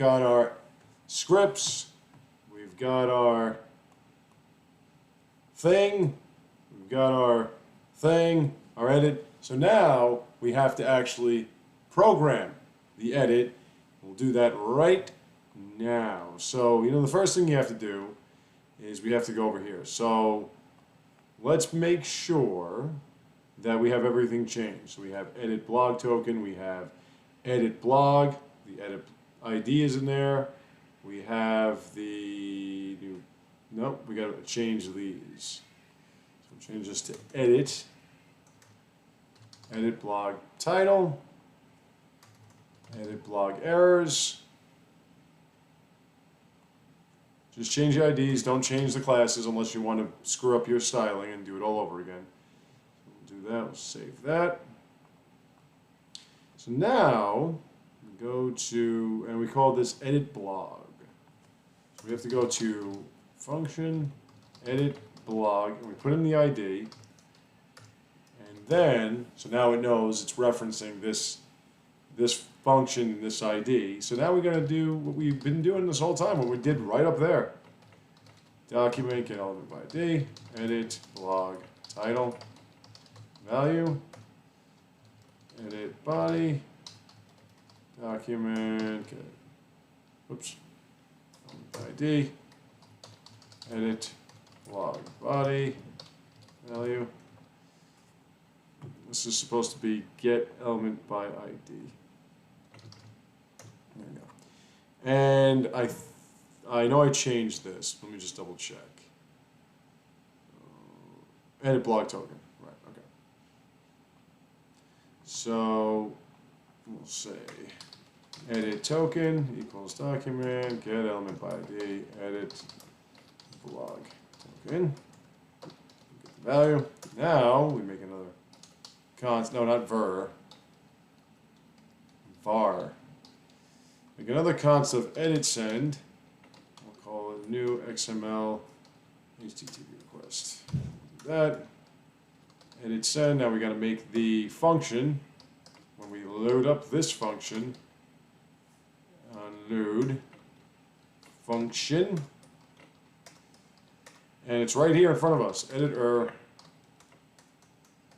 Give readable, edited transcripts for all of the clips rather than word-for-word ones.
got our scripts, we've got our thing, we've got our thing, our edit. So now we have to actually program the edit. We'll do that right now. So, the first thing you have to do is we have to go over here. So let's make sure that we have everything changed. So we have edit blog token, we have edit blog, the edit ID is in there. We have the new, nope, we gotta change these. So change this to edit blog title, edit blog errors. Just change the IDs, don't change the classes unless you want to screw up your styling and do it all over again. So we'll do that, we'll save that. So now, we go to, and we call this edit blog. So we have to go to function, edit blog, and we put in the ID. And then, so now it knows it's referencing this function, this ID. So now we're going to do what we've been doing this whole time, what we did right up there. Document, get element by ID, edit, blog, title, value, edit body, document, get, whoops, element by ID, edit, blog, body, value. This is supposed to be get element by ID. There we go. And I know I changed this. Let me just double check. Edit blog token. Right, okay. So we'll say edit token equals document, get element by ID, edit blog token. Get the value. Now we make another const, no, not var. Make another const of edit send. We'll call it new XML HTTP request. Do that. Edit send. Now we got to make the function. When we load up this function, unload function, and it's right here in front of us. Editor.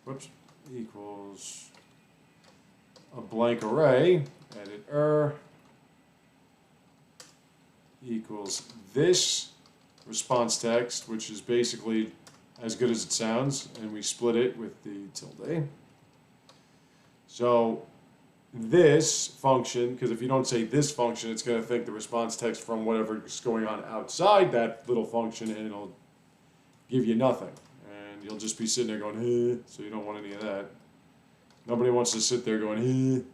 Whoops. Equals a blank array, editor equals this response text, which is basically as good as it sounds, and we split it with the tilde. So this function, because if you don't say this function, it's going to think the response text from whatever is going on outside that little function, and it'll give you nothing. You'll just be sitting there going, hey, so you don't want any of that. Nobody wants to sit there going, hey.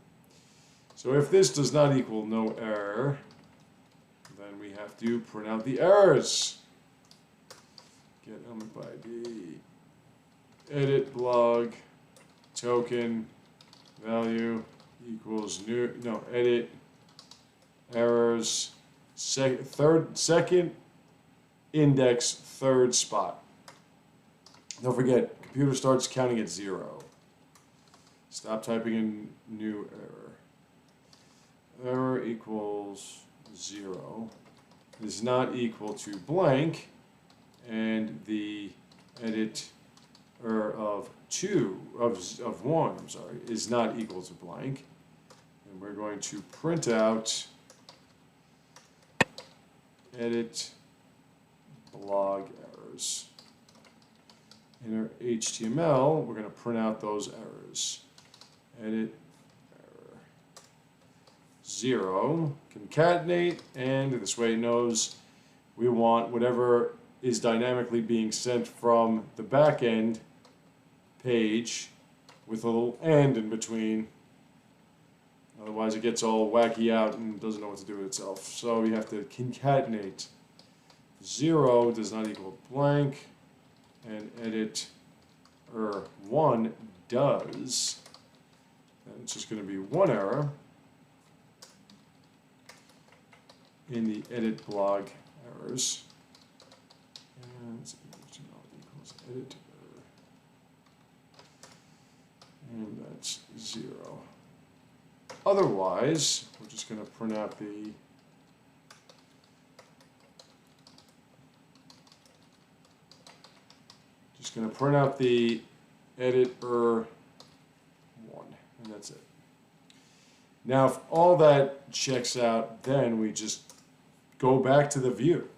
So if this does not equal no error, then we have to print out the errors. Get element by ID, edit blog, token, value equals new, no, edit errors, second index, third spot. Don't forget, computer starts counting at 0. Stop typing in new error. Error equals 0 is not equal to blank, and the edit of 1, I'm sorry, is not equal to blank. And we're going to print out edit blog errors. In our HTML, we're going to print out those errors. Edit error 0, concatenate, and this way it knows we want whatever is dynamically being sent from the back end page with a little and in between. Otherwise it gets all wacky out and doesn't know what to do with itself. So we have to concatenate. 0 does not equal blank. And edit 1 does, and it's just going to be one error in the edit blog errors. And HTML equals edit error, and that's 0. Otherwise, we're just going to print out the going to print out the editor 1, and that's it. Now, if all that checks out, then we just go back to the view.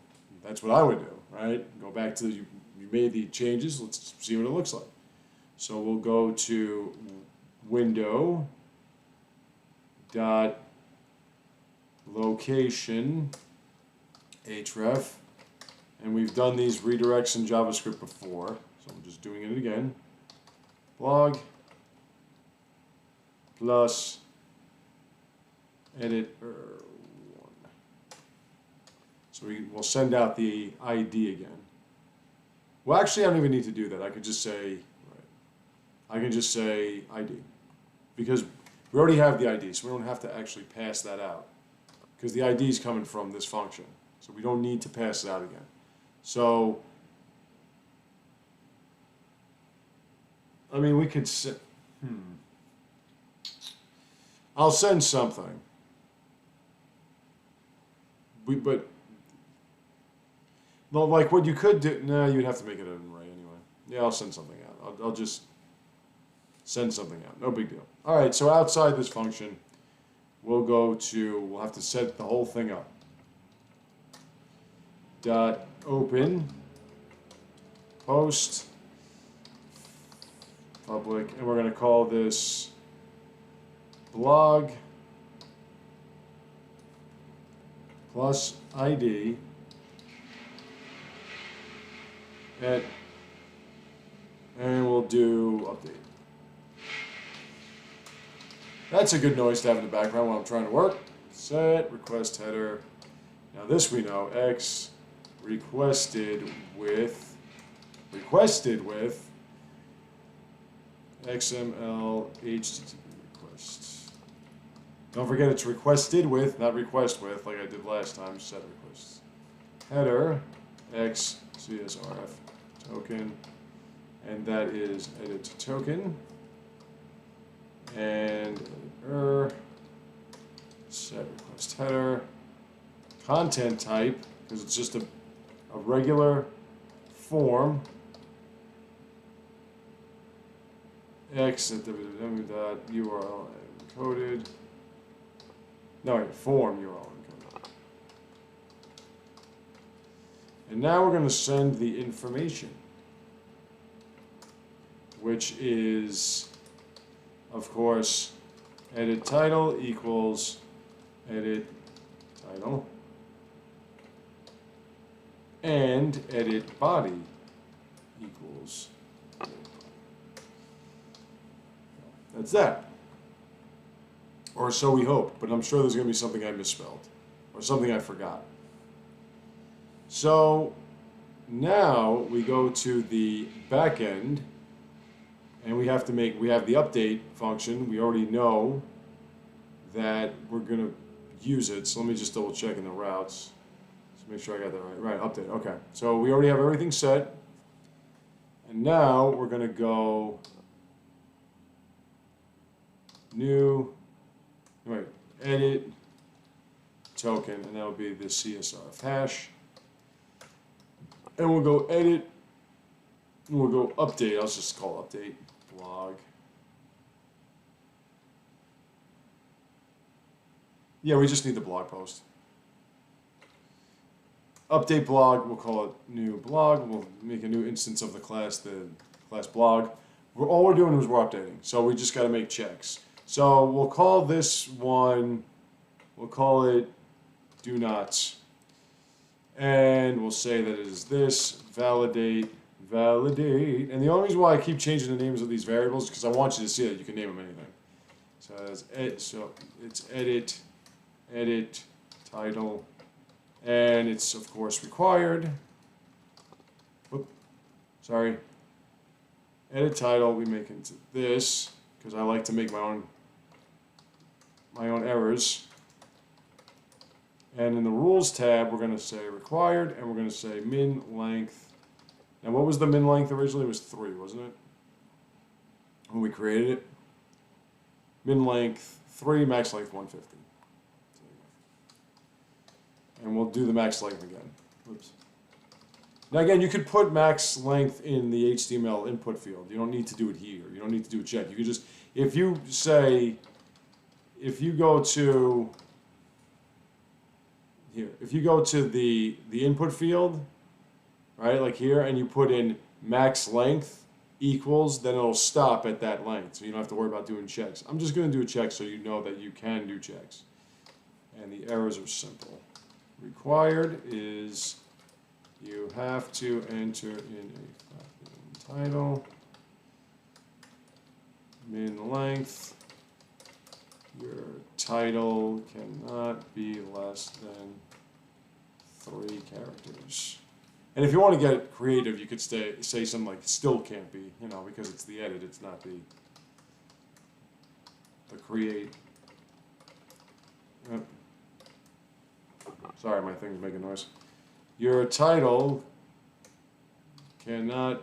That's what I would do, right? Go back to, you made the changes, let's see what it looks like. So we'll go to window dot location href, and we've done these redirects in JavaScript before, so I'm just doing it again. Blog plus editor 1. So we'll send out the ID again. Well, actually, I don't even need to do that. I could just say, I can just say ID, because we already have the ID, so we don't have to actually pass that out, because the ID is coming from this function, so we don't need to pass it out again. So, I mean, we could say, I'll send something, but no, like what you could do. No, you'd have to make it an array anyway. Yeah, I'll send something out. I'll just send something out. No big deal. All right, so outside this function, we'll have to set the whole thing up. Dot open post public, and we're going to call this blog plus ID and we'll do update. That's a good noise to have in the background while I'm trying to work. Set request header. Now this we know, X requested with XMLHttpRequest. Don't forget it's requested with, not request with, like I did last time. Set requests. Header X CSRF token, and that is edit token, and set request header, content type, because it's just a regular form, X at www.url encoded, no wait, form URL encoded. And now we're going to send the information, which is, of course, edit title equals edit title, and edit body equals edit body. That's that. Or so we hope, but I'm sure there's going to be something I misspelled, or something I forgot. So now we go to the back end, and we have the update function. We already know that we're going to use it, so let me just double check in the routes. Let's make sure I got that right. Right, update, okay. So we already have everything set, and now we're going to go new, wait, edit token, and that'll be the CSRF hash. And we'll go edit, and we'll go update. I'll just call update blog. Yeah, we just need the blog post. Update blog, we'll call it new blog. We'll make a new instance of the class blog. All we're doing is we're updating, so we just got to make checks. So we'll call this one, we'll call it do nots. And we'll say that it is this, validate. And the only reason why I keep changing the names of these variables is because I want you to see that you can name them anything. So it's edit title, and it's of course required. Whoop, sorry. Edit title, we make into this, because I like to make my own errors. And in the rules tab, we're going to say required, and we're going to say min length. Now, what was the min length originally? It was 3, wasn't it? When we created it. Min length 3, max length 150. And we'll do the max length again. Oops. Now again, you could put max length in the HTML input field. You don't need to do it here. You don't need to do a check. You could just, if you say, if you go to here, if you go to the input field, right, like here, and you put in max length equals, then it'll stop at that length. So you don't have to worry about doing checks. I'm just going to do a check so you know that you can do checks. And the errors are simple. Required is you have to enter in a title, min length. Your title cannot be less than 3 characters. And if you want to get creative, you could say something like still can't be, you know, because it's the edit, it's not the create. Yep. Sorry, my thing's making noise. Your title cannot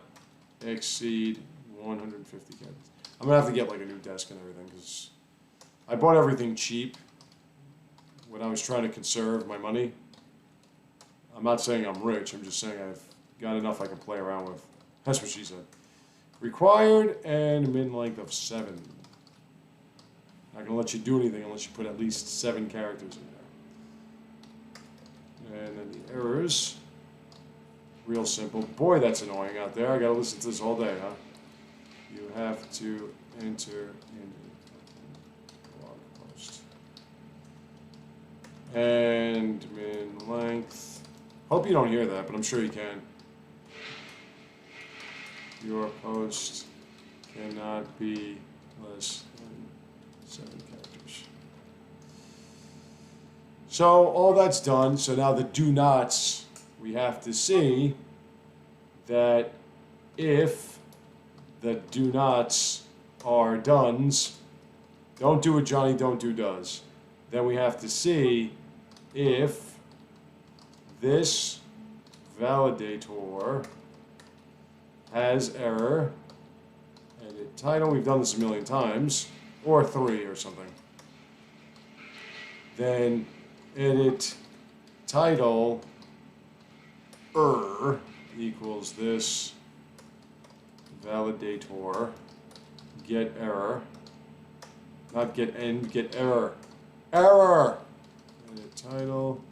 exceed 150 characters. I'm going to have to get like a new desk and everything because I bought everything cheap when I was trying to conserve my money. I'm not saying I'm rich, I'm just saying I've got enough I can play around with. That's what she said. Required and min length of 7. Not going to let you do anything unless you put at least 7 characters in there. And then the errors. Real simple. Boy, that's annoying out there. I got to listen to this all day, huh? You have to enter in a blog post. And min length. Hope you don't hear that, but I'm sure you can. Your post cannot be less than 7 characters. So all that's done. So now the do nots, we have to see that if the do nots are dones, don't do what Johnny don't do does. Then we have to see if this validator has error, edit title, we've done this a million times, or 3 or something. Then edit title equals this validator get error, not get end, get error. Error! Edit title.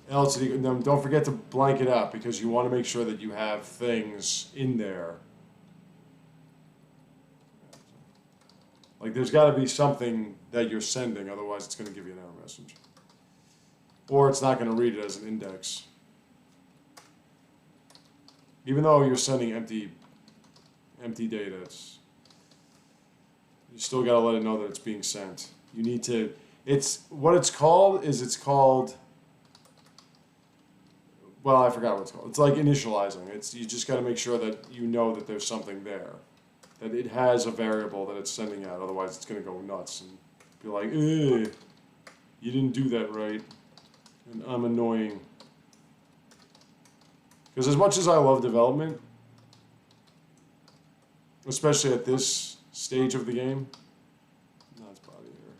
Else, don't forget to blank it out because you want to make sure that you have things in there. Like there's got to be something that you're sending, otherwise it's going to give you an error message. Or it's not going to read it as an index. Even though you're sending empty data, you still got to let it know that it's being sent. You need to, what it's called, well, I forgot what it's called. It's like initializing. You just got to make sure that you know that there's something there, that it has a variable that it's sending out. Otherwise, it's going to go nuts and be like, you didn't do that right, and I'm annoying. Because as much as I love development, especially at this stage of the game, not body here.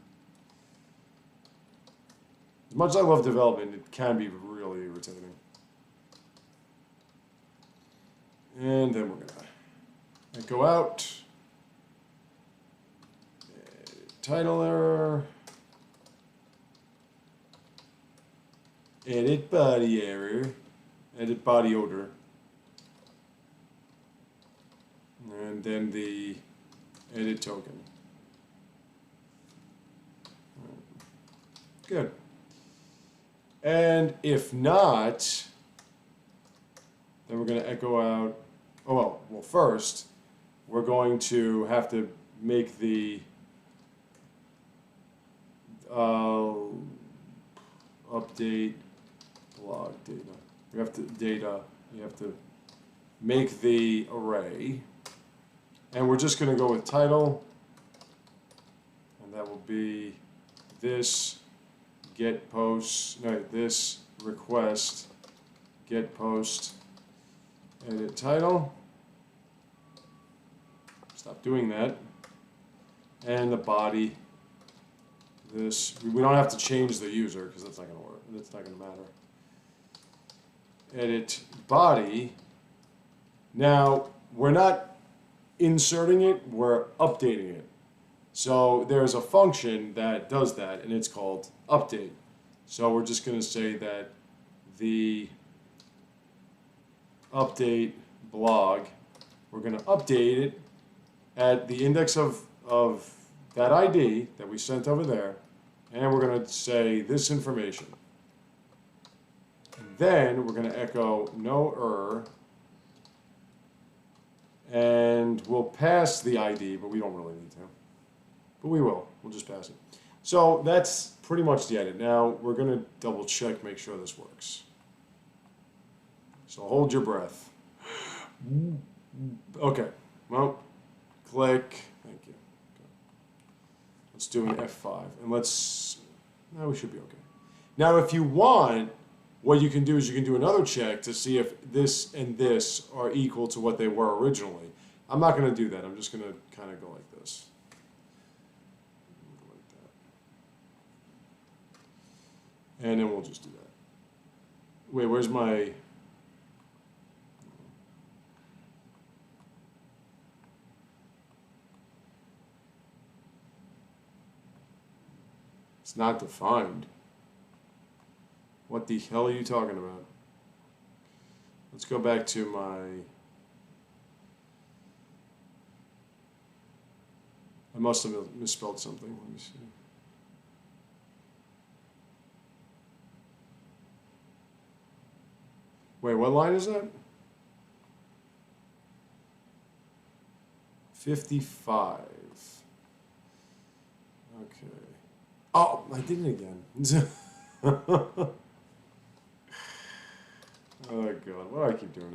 As much as I love development, it can be really irritating. And then we're gonna go out. Title error. Edit body error. Edit body odor. And then the edit token. Good. And if not, then we're going to echo out. Oh, well, first, we're going to have to make the update blog data. You have to make the array. And we're just going to go with title. And that will be this get post, no, this request get post edit title. Stop doing that. And the body, this, we don't have to change the user because that's not going to work. That's not going to matter. edit body. Now, we're not inserting it, we're updating it. So there's a function that does that, and it's called update. So we're just going to say that the update blog, we're going to update it at the index of that ID that we sent over there, and we're going to say this information. And then we're going to echo no error, and we'll pass the ID, but we don't really need to. But we will. We'll just pass it. So that's pretty much the edit. Now we're going to double check, make sure this works. So hold your breath. Okay. Well, click. Thank you. Okay. Let's do an F5. And let's... No, we should be okay. Now, if you want, what you can do is you can do another check to see if this and this are equal to what they were originally. I'm not going to do that. I'm just going to kind of go like this. Like that. And then we'll just do that. Wait, where's my... It's not defined. What the hell are you talking about? Let's go back to my... I must have misspelled something. Let me see. Wait, what line is that? 55. Okay. Oh, I did it again. Oh God, why do I keep doing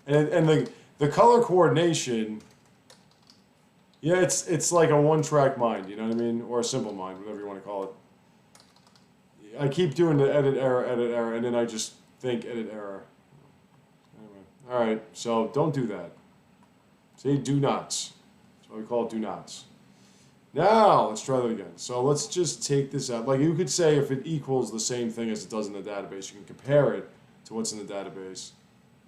that? And the color coordination, yeah, it's like a one-track mind, you know what I mean? Or a simple mind, whatever you want to call it. I keep doing the edit error, and then I just think edit error. Anyway, all right, so don't do that. Say do nots. That's why we call it do nots. Now, let's try that again. So let's just take this out. Like you could say if it equals the same thing as it does in the database, you can compare it to what's in the database.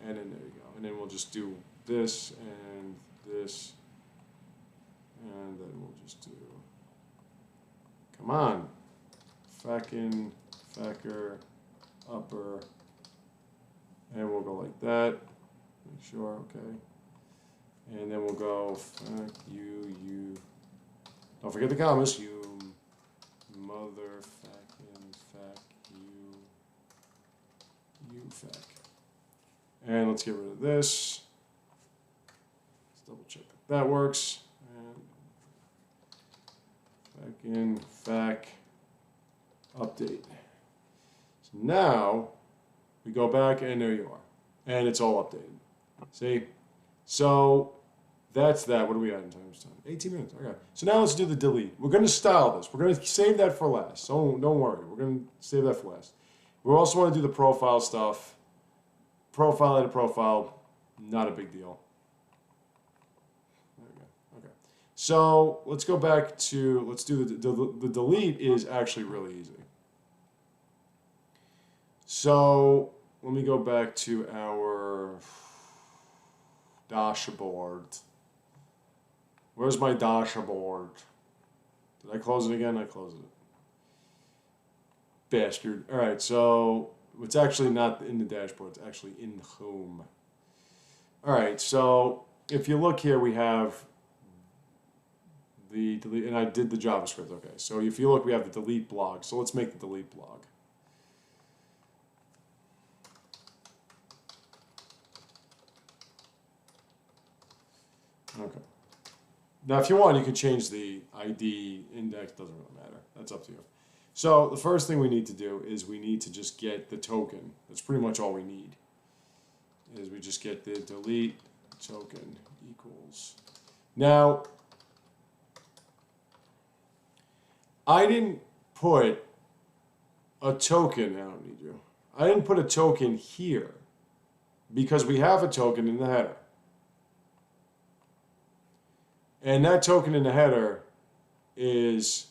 And then there you go. And then we'll just do this and this. And then we'll just do, come on. Fackin, facker, upper. And we'll go like that. Make sure, okay. And then we'll go fac, you. Don't forget the commas. You mother fackin, fac, you fac. And let's get rid of this. Let's double check that that works. And fackin, fac, update. So now we go back and there you are. And it's all updated. See? So that's that. What are we at in time? 18 minutes. Okay. So now let's do the delete. We're going to style this. We're going to save that for last. So don't worry. We're going to save that for last. We also want to do the profile stuff. Profile, edit profile. Not a big deal. There we go. Okay. So let's go back to, let's do the delete is actually really easy. So let me go back to our dashboard. Where's my dashboard? Did I close it again? I closed it. Bastard. All right, so it's actually not in the dashboard. It's actually in home. All right, so if you look here, we have the delete, and I did the JavaScript. Okay, so if you look, we have the delete blog. So let's make the delete blog. Okay. Now, if you want, you can change the ID index. Doesn't really matter. That's up to you. So the first thing we need to do is we need to just get the token. That's pretty much all we need. Is we just get the delete token equals. Now, I didn't put a token. I don't need you. I didn't put a token here because we have a token in the header. And that token in the header is,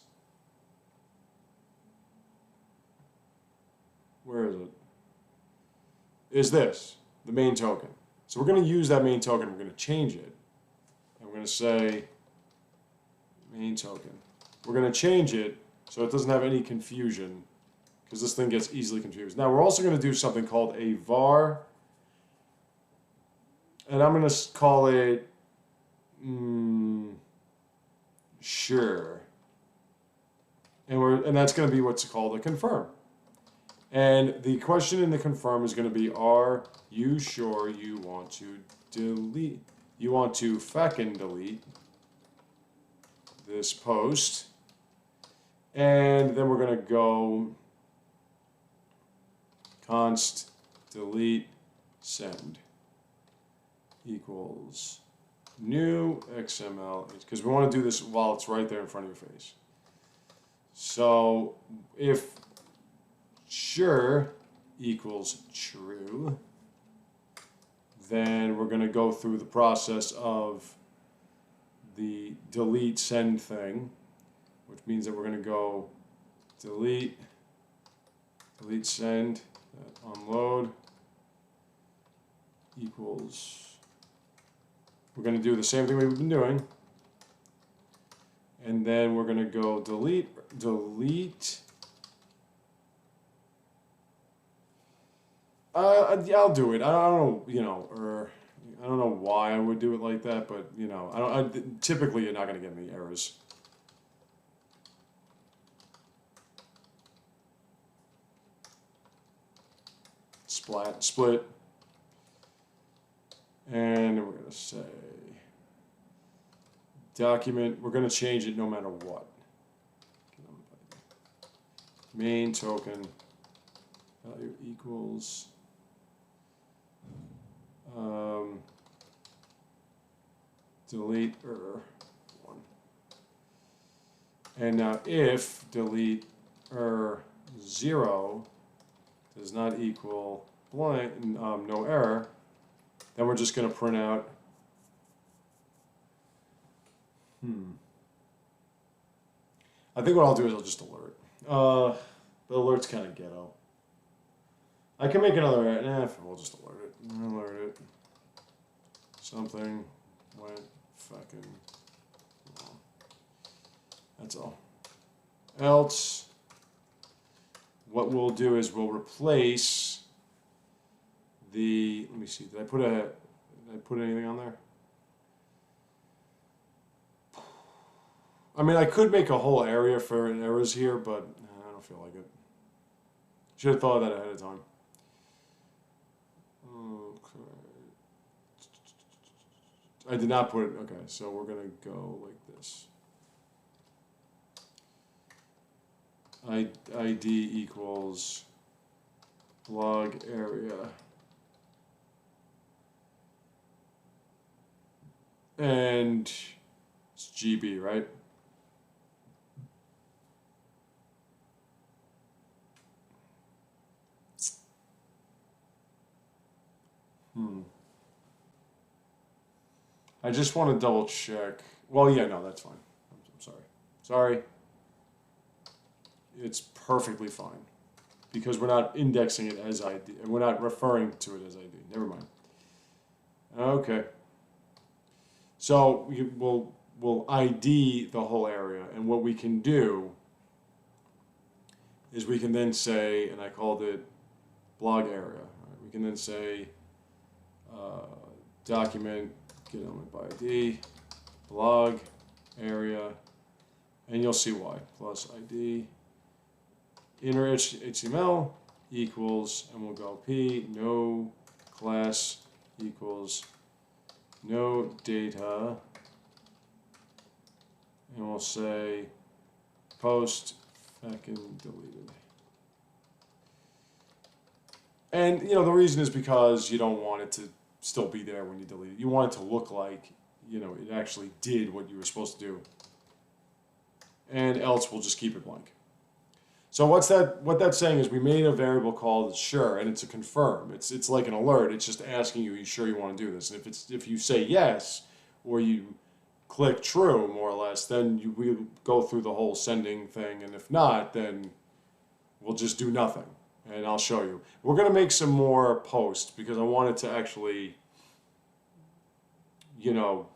where is it? is this, the main token. So we're going to use that main token. We're going to change it. And we're going to say main token. We're going to change it so it doesn't have any confusion, because this thing gets easily confused. Now we're also going to do something called a var, and I'm going to call it sure, and that's going to be what's called a confirm. And the question in the confirm is going to be, are you sure you want to delete? You want to feckin' delete this post, and then we're going to go const delete send equals new XML, because we want to do this while it's right there in front of your face. So if sure equals true, then we're going to go through the process of the delete send thing, which means that we're going to go delete send, unload equals, we're going to do the same thing we've been doing, and then we're going to go delete I'll do it. I don't know, or I don't know why I would do it like that, but typically you're not going to get any errors. Split, and then we're going to say document. We're going to change it no matter what. Main token value equals delete 1. And now if delete 0 does not equal blank, no error, then we're just going to print out I think what I'll do is I'll just alert. But alert's kind of ghetto. I can make another error. We'll just alert it. Alert it. Something went fucking wrong. That's all. Else, what we'll do is we'll replace the, let me see, did I put anything on there? I mean, I could make a whole area for errors here, but I don't feel like it. Should have thought of that ahead of time. Okay. I did not put it, okay, so we're going to go like this. ID equals blog area. And it's GB, right? I just want to double check. Well, yeah, no, that's fine. I'm sorry. Sorry. It's perfectly fine because we're not indexing it as ID. We're not referring to it as ID. Never mind. Okay. So we'll ID the whole area, and what we can do is we can then say, and I called it blog area. Right? We can then say document get element by ID blog area, and you'll see why. Plus ID inner HTML equals, and we'll go P no class equals no data, and we'll say post fucking deleted. And the reason is because you don't want it to still be there when you delete it. You want it to look like it actually did what you were supposed to do. And else we'll just keep it blank. So what that's saying is we made a variable called sure, and it's a confirm. It's like an alert. It's just asking you, are you sure you want to do this? And if you say yes, or you click true, more or less, then we go through the whole sending thing. And if not, then we'll just do nothing. and I'll show you. We're going to make some more posts because I wanted to actually, you know,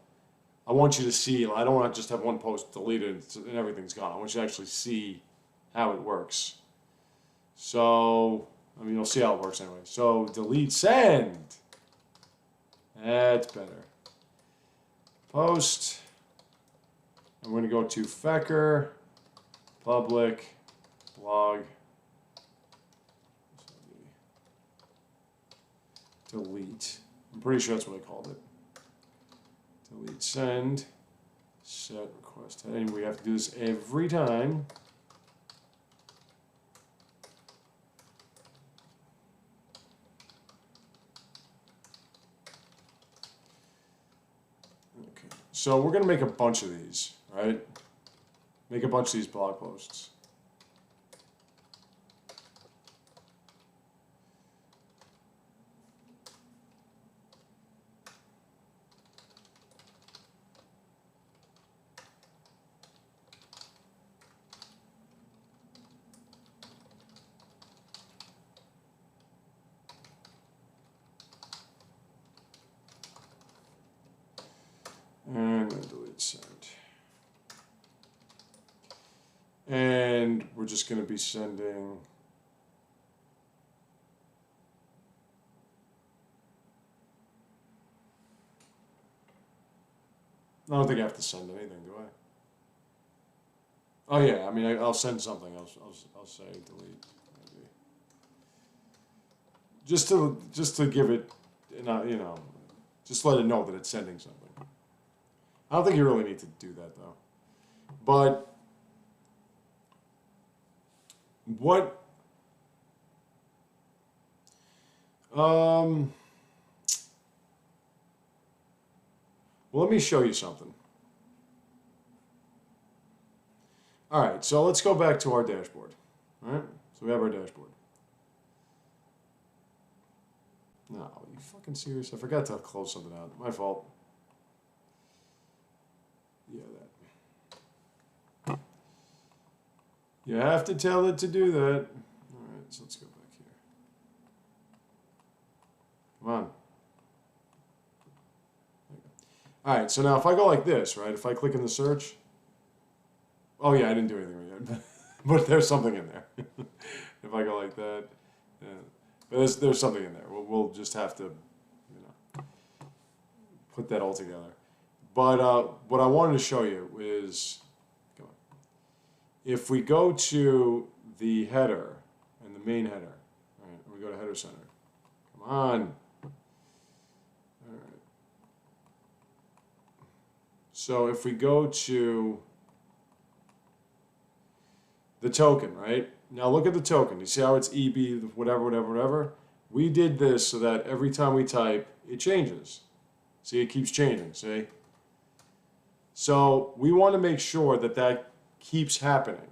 I want you to see. I don't want to just have one post deleted and everything's gone. I want you to actually see how it works. So, I mean, you'll see how it works anyway. So, delete send. That's better. Post. I'm going to go to Fecker, public, blog, delete. I'm pretty sure that's what I called it. Delete send, set request heading. We have to do this every time. Okay, so we're going to make a bunch of these, right? Make a bunch of these blog posts. And then delete send. And we're just going to be sending I don't think I have to send anything, do I? Oh yeah, I mean I'll send something. I'll say delete maybe. Just to give it, you know, just let it know that it's sending something. I don't think you really need to do that though. But what well, let me show you something. All right, so let's go back to our dashboard. All right, so we have our dashboard. No, are you fucking serious? I forgot to close something out. My fault. Yeah, that. You have to tell it to do that. All right, so let's go back here. Come on. All right, so now if I go like this, right, if I click in the search, oh yeah, I didn't do anything yet, but there's something in there. If I go like that, yeah. But there's something in there. We'll just have to, you know, put that all together. But what I wanted to show you is, if we go to the header and the main header, right, and we go to header center, come on. All right. So if we go to the token, right? Now look at the token. You see how it's EB, whatever, whatever, whatever? We did this so that every time we type, it changes. See, it keeps changing, see? So we want to make sure that that keeps happening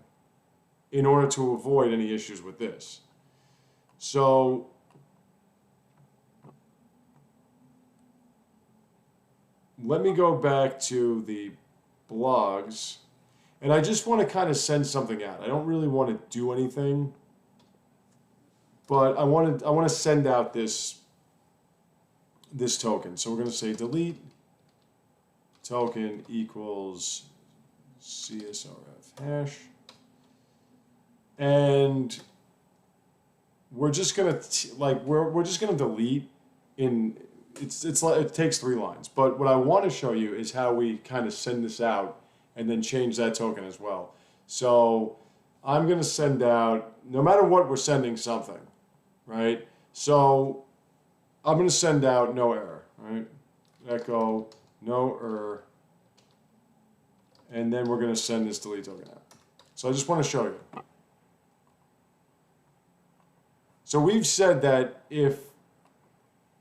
in order to avoid any issues with this. So let me go back to the blogs, and I just want to kind of send something out. I don't really want to do anything, but I want to send out this token. So we're going to say delete token equals CSRF hash, and we're just gonna we're just gonna delete in. It's like it takes 3 lines, but what I want to show you is how we kind of send this out and then change that token as well. So I'm gonna send out, no matter what, we're sending something, right? So I'm gonna send out no error, right? Echo no error, and then we're going to send this delete token out. So I just want to show you. So we've said that if,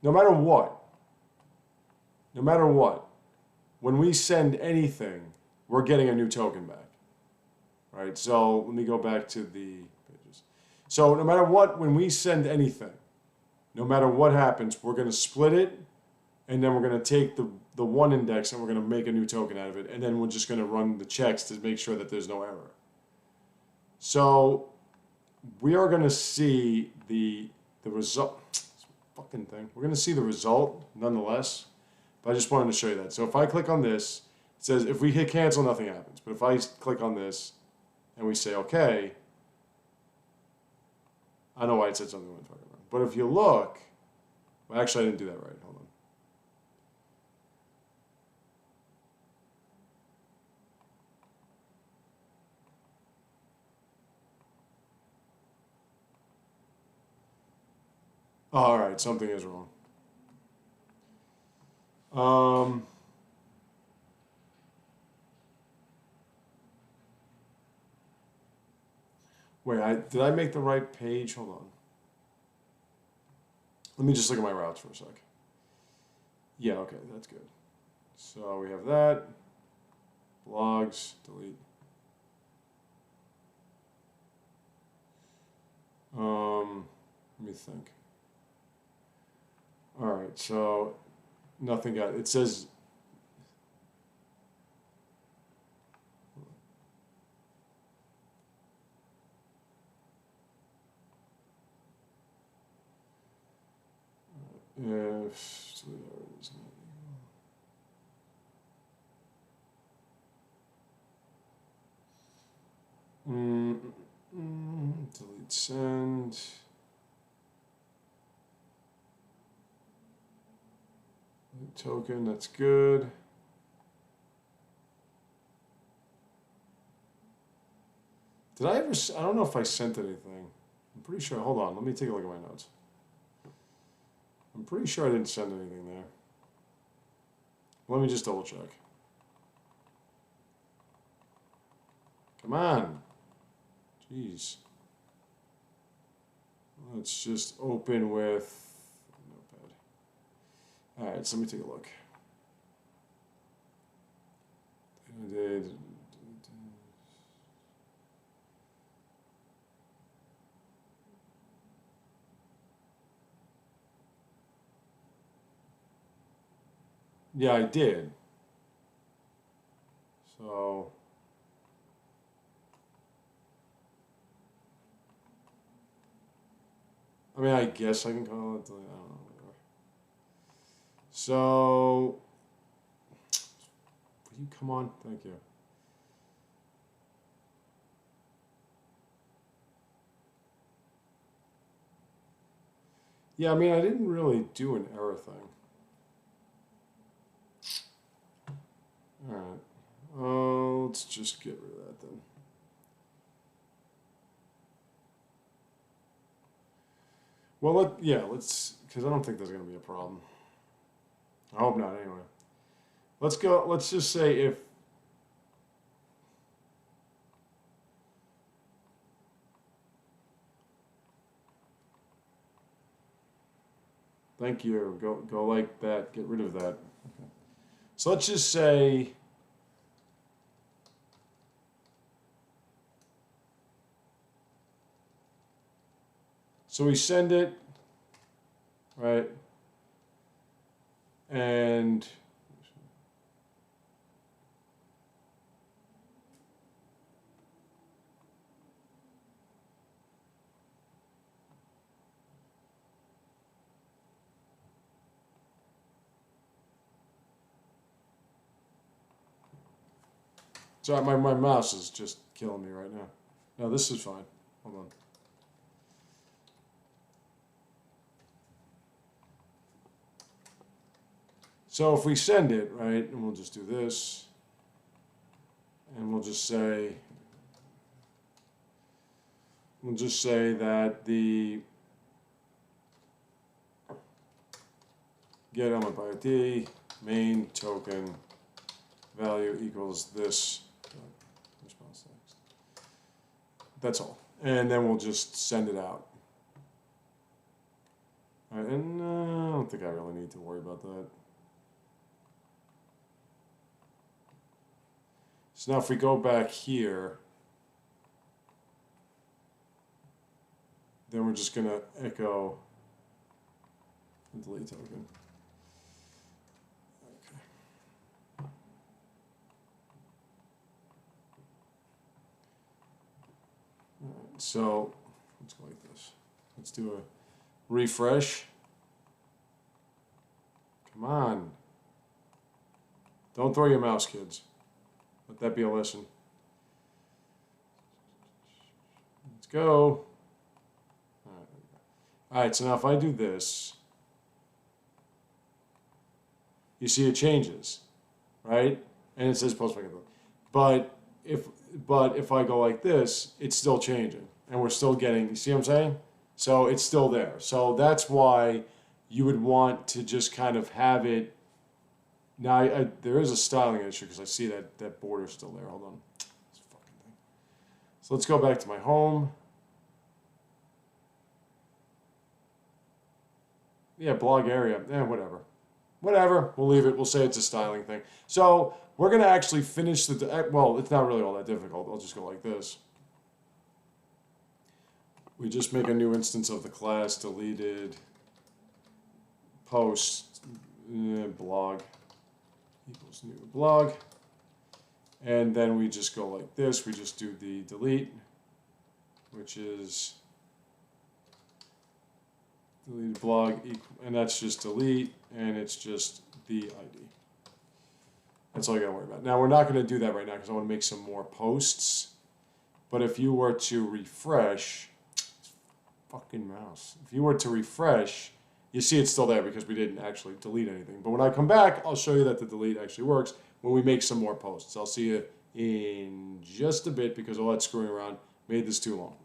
no matter what, when we send anything, we're getting a new token back, right? So let me go back to the pages. So no matter what, when we send anything, no matter what happens, we're going to split it, and then we're going to take the one index and we're going to make a new token out of it, and then we're just going to run the checks to make sure that there's no error. So we are going to see the result. Fucking thing. We're going to see the result nonetheless. But I just wanted to show you that. So if I click on this, it says if we hit cancel, nothing happens. But if I click on this and we say okay, I don't know why it said something went fucking wrong. But if you look, well, actually I didn't do that right. Hold on. Oh, all right, something is wrong. Wait, did I make the right page? Hold on. Let me just look at my routes for a sec. Yeah, okay, that's good. So we have that. Blogs, delete. Let me think. All right, so nothing got, it says, if, delete send. Token, that's good. Did I ever, I don't know if I sent anything. I'm pretty sure, hold on, let me take a look at my notes. I'm pretty sure I didn't send anything there. Let me just double check. Come on. Jeez. Let's just open with Notepad. All right, so let me take a look. Yeah, I did. So I mean, I guess I can call it, I don't know, whatever. So, will you come on? Thank you. Yeah, I mean, I didn't really do an error thing. All right, let's just get rid of that then. Well, let's, because I don't think there's going to be a problem. I hope not, anyway. Let's go, let's just say if, thank you, go like that, get rid of that. Okay. So let's just say, so we send it, right? And so my mouse is just killing me right now. No, this is fine. Hold on. So if we send it, right, and we'll just do this, and we'll just say that the get element by ID main token value equals this response text. That's all, and then we'll just send it out. All right, and I don't think I really need to worry about that. So now if we go back here, then we're just going to echo the delete token. Okay. All right, so Let's do a refresh. Come on. Don't throw your mouse, kids. Let that be a lesson. Let's go. All right, so now if I do this, you see it changes, right? And it says post. But if I go like this, it's still changing, and we're still getting. You see what I'm saying? So it's still there. So that's why you would want to just kind of have it. Now there is a styling issue because I see that border still there. Hold on, this fucking thing. So let's go back to my home. Yeah, blog area. Whatever. Whatever. We'll leave it. We'll say it's a styling thing. So we're going to actually finish the... Well, it's not really all that difficult. I'll just go like this. We just make a new instance of the class deleted post blog equals new blog. And then we just go like this. We just do the delete, which is... delete blog, and that's just delete, and it's just the ID. That's all you gotta worry about. Now, we're not gonna do that right now because I wanna make some more posts. But if you were to refresh, fucking mouse. If you were to refresh, you see it's still there because we didn't actually delete anything. But when I come back, I'll show you that the delete actually works when we make some more posts. I'll see you in just a bit because all that screwing around made this too long.